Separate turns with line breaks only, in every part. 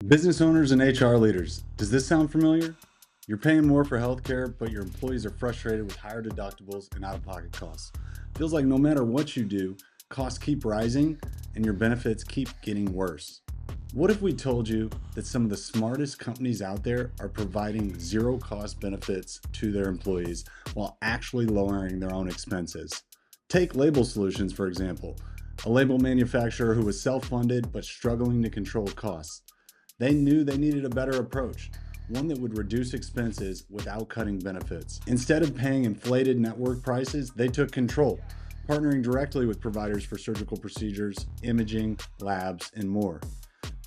Business owners and HR leaders, does this sound familiar? You're paying more for healthcare, but your employees are frustrated with higher deductibles and out of pocket costs. Feels like no matter what you do, costs keep rising and your benefits keep getting worse. What if we told you that some of the smartest companies out there are providing zero cost benefits to their employees while actually lowering their own expenses? Take Label Solutions, for example, a label manufacturer who was self funded but struggling to control costs. They knew they needed a better approach, one that would reduce expenses without cutting benefits. Instead of paying inflated network prices, they took control, partnering directly with providers for surgical procedures, imaging, labs, and more.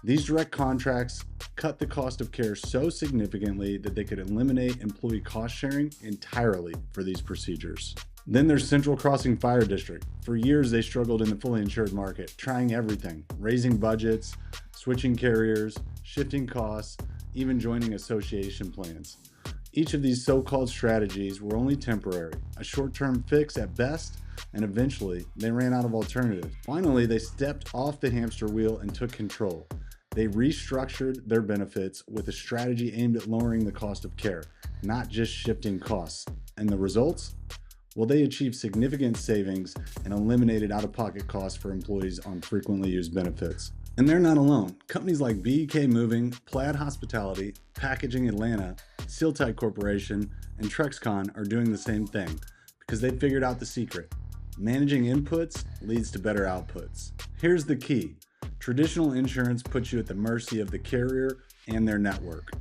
These direct contracts cut the cost of care so significantly that they could eliminate employee cost sharing entirely for these procedures. Then there's Central Crossing Fire District. For years, they struggled in the fully insured market, trying everything, raising budgets, switching carriers, shifting costs, even joining association plans. Each of these so-called strategies were only temporary, a short-term fix at best, and eventually they ran out of alternatives. Finally, they stepped off the hamster wheel and took control. They restructured their benefits with a strategy aimed at lowering the cost of care, not just shifting costs. And the results? Well, they achieved significant savings and eliminated out-of-pocket costs for employees on frequently used benefits. And they're not alone. Companies like BEK Moving, Plaid Hospitality, Packaging Atlanta, Sealtite Corporation, and Trexcon are doing the same thing because they figured out the secret. Managing inputs leads to better outputs. Here's the key. Traditional insurance puts you at the mercy of the carrier and their network.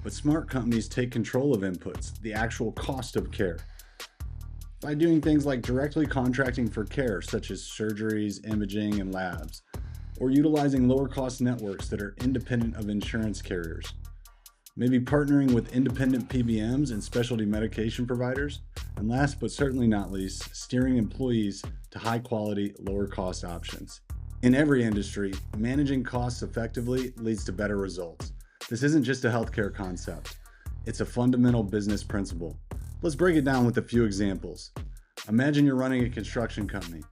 But smart companies take control of inputs, the actual cost of care, by doing things like directly contracting for care, such as surgeries, imaging, and labs, or utilizing lower cost networks that are independent of insurance carriers. Maybe partnering with independent PBMs and specialty medication providers. And last but certainly not least, steering employees to high quality, lower cost options. In every industry, managing costs effectively leads to better results. This isn't just a healthcare concept. It's a fundamental business principle. Let's break it down with a few examples. Imagine you're running a construction company.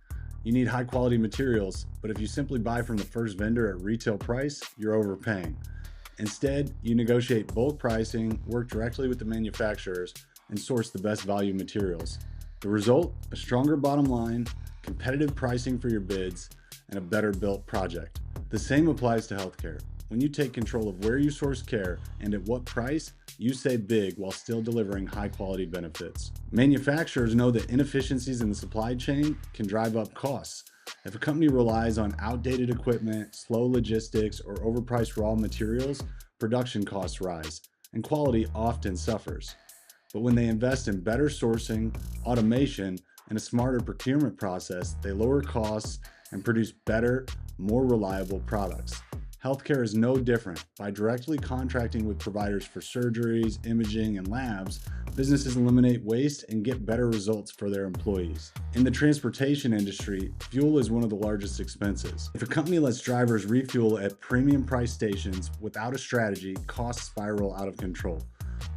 You need high quality materials, but if you simply buy from the first vendor at retail price, you're overpaying. Instead, you negotiate bulk pricing, work directly with the manufacturers, and source the best value materials. The result? A stronger bottom line, competitive pricing for your bids, and a better built project. The same applies to healthcare. When you take control of where you source care and at what price, you save big while still delivering high quality benefits. Manufacturers know that inefficiencies in the supply chain can drive up costs. If a company relies on outdated equipment, slow logistics, or overpriced raw materials, production costs rise, and quality often suffers. But when they invest in better sourcing, automation, and a smarter procurement process, they lower costs and produce better, more reliable products. Healthcare is no different. By directly contracting with providers for surgeries, imaging, and labs, businesses eliminate waste and get better results for their employees. In the transportation industry, fuel is one of the largest expenses. If a company lets drivers refuel at premium price stations without a strategy, costs spiral out of control.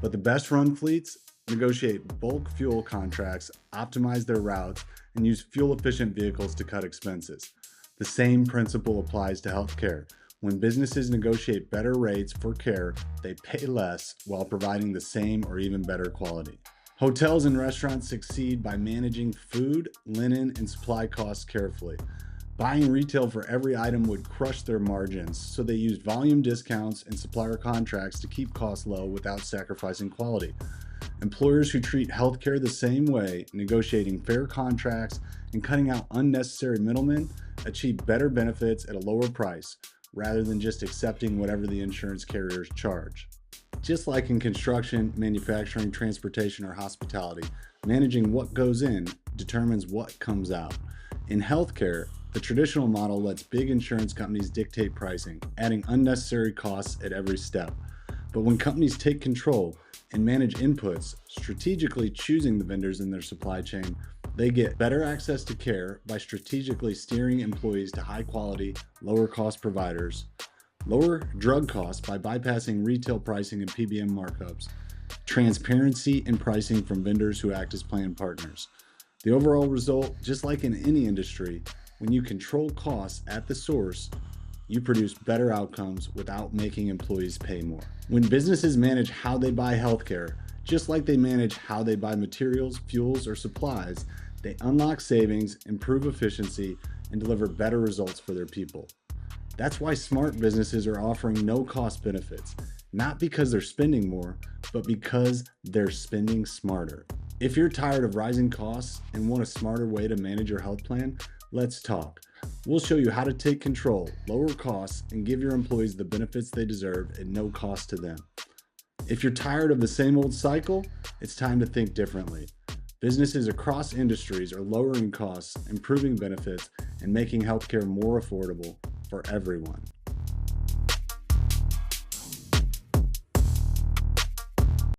But the best run fleets negotiate bulk fuel contracts, optimize their routes, and use fuel-efficient vehicles to cut expenses. The same principle applies to healthcare. When businesses negotiate better rates for care, they pay less while providing the same or even better quality. Hotels and restaurants succeed by managing food, linen, and supply costs carefully. Buying retail for every item would crush their margins, so they used volume discounts and supplier contracts to keep costs low without sacrificing quality. Employers who treat healthcare the same way, negotiating fair contracts and cutting out unnecessary middlemen, achieve better benefits at a lower price, rather than just accepting whatever the insurance carriers charge. Just like in construction, manufacturing, transportation, or hospitality, managing what goes in determines what comes out. In healthcare, the traditional model lets big insurance companies dictate pricing, adding unnecessary costs at every step. But when companies take control and manage inputs, strategically choosing the vendors in their supply chain, they get better access to care by strategically steering employees to high quality, lower cost providers, lower drug costs by bypassing retail pricing and PBM markups, transparency in pricing from vendors who act as plan partners. The overall result, just like in any industry, when you control costs at the source, you produce better outcomes without making employees pay more. When businesses manage how they buy healthcare, just like they manage how they buy materials, fuels, or supplies, they unlock savings, improve efficiency, and deliver better results for their people. That's why smart businesses are offering no-cost benefits, not because they're spending more, but because they're spending smarter. If you're tired of rising costs and want a smarter way to manage your health plan, let's talk. We'll show you how to take control, lower costs, and give your employees the benefits they deserve at no cost to them. If you're tired of the same old cycle, it's time to think differently. Businesses across industries are lowering costs, improving benefits, and making healthcare more affordable for everyone.